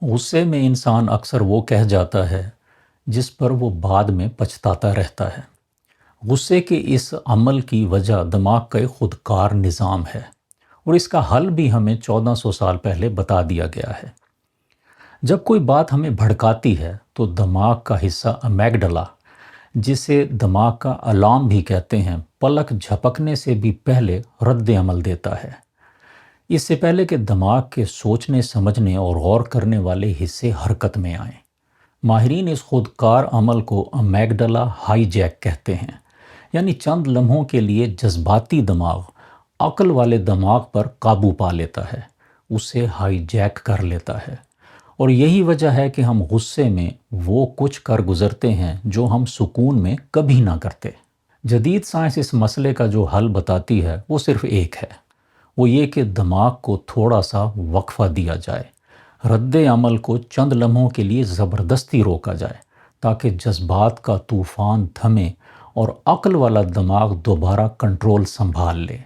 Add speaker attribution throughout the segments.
Speaker 1: غصے میں انسان اکثر وہ کہہ جاتا ہے جس پر وہ بعد میں پچھتاتا رہتا ہے۔ غصے کے اس عمل کی وجہ دماغ کا ایک خودکار نظام ہے، اور اس کا حل بھی ہمیں 1400 سال پہلے بتا دیا گیا ہے۔ جب کوئی بات ہمیں بھڑکاتی ہے تو دماغ کا حصہ امیگڈلا، جسے دماغ کا الارم بھی کہتے ہیں، پلک جھپکنے سے بھی پہلے رد عمل دیتا ہے، اس سے پہلے کہ دماغ کے سوچنے سمجھنے اور غور کرنے والے حصے حرکت میں آئیں۔ ماہرین اس خودکار عمل کو امیگڈلا ہائی جیک کہتے ہیں، یعنی چند لمحوں کے لیے جذباتی دماغ عقل والے دماغ پر قابو پا لیتا ہے، اسے ہائی جیک کر لیتا ہے۔ اور یہی وجہ ہے کہ ہم غصے میں وہ کچھ کر گزرتے ہیں جو ہم سکون میں کبھی نہ کرتے۔ جدید سائنس اس مسئلے کا جو حل بتاتی ہے وہ صرف ایک ہے، وہ یہ کہ دماغ کو تھوڑا سا وقفہ دیا جائے، رد عمل کو چند لمحوں کے لیے زبردستی روکا جائے تاکہ جذبات کا طوفان تھمے اور عقل والا دماغ دوبارہ کنٹرول سنبھال لے۔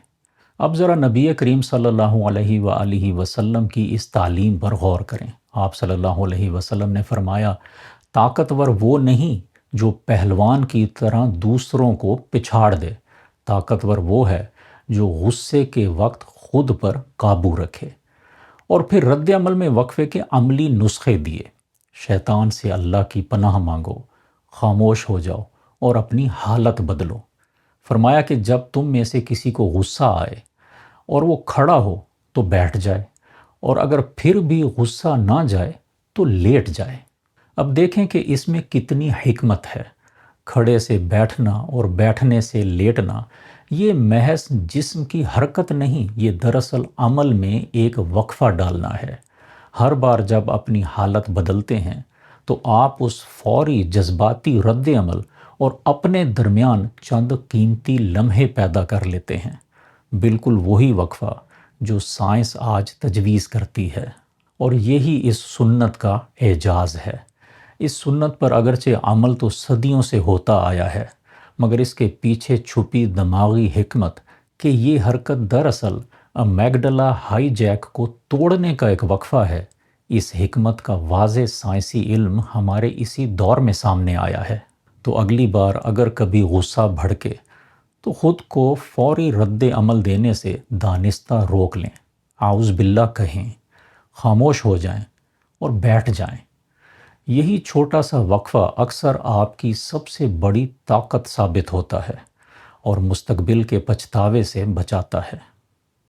Speaker 1: اب ذرا نبی کریم صلی اللہ علیہ وآلہ وسلم کی اس تعلیم پر غور کریں۔ آپ صلی اللہ علیہ وسلم نے فرمایا، طاقتور وہ نہیں جو پہلوان کی طرح دوسروں کو پچھاڑ دے، طاقتور وہ ہے جو غصے کے وقت خود پر قابو رکھے۔ اور پھر رد عمل میں وقفے کے عملی نسخے دیے۔ شیطان سے اللہ کی پناہ مانگو، خاموش ہو جاؤ اور اپنی حالت بدلو۔ فرمایا کہ جب تم میں سے کسی کو غصہ آئے اور وہ کھڑا ہو تو بیٹھ جائے، اور اگر پھر بھی غصہ نہ جائے تو لیٹ جائے۔ اب دیکھیں کہ اس میں کتنی حکمت ہے۔ کھڑے سے بیٹھنا اور بیٹھنے سے لیٹنا یہ محض جسم کی حرکت نہیں، یہ دراصل عمل میں ایک وقفہ ڈالنا ہے۔ ہر بار جب اپنی حالت بدلتے ہیں تو آپ اس فوری جذباتی رد عمل اور اپنے درمیان چند قیمتی لمحے پیدا کر لیتے ہیں، بالکل وہی وقفہ جو سائنس آج تجویز کرتی ہے۔ اور یہی اس سنت کا اعجاز ہے۔ اس سنت پر اگرچہ عمل تو صدیوں سے ہوتا آیا ہے، مگر اس کے پیچھے چھپی دماغی حکمت کہ یہ حرکت دراصل امیگڈلا ہائی جیک کو توڑنے کا ایک وقفہ ہے، اس حکمت کا واضح سائنسی علم ہمارے اسی دور میں سامنے آیا ہے۔ تو اگلی بار اگر کبھی غصہ بھڑکے تو خود کو فوری رد عمل دینے سے دانستہ روک لیں، اعوذ باللہ کہیں، خاموش ہو جائیں اور بیٹھ جائیں۔ یہی چھوٹا سا وقفہ اکثر آپ کی سب سے بڑی طاقت ثابت ہوتا ہے اور مستقبل کے پچھتاوے سے بچاتا ہے۔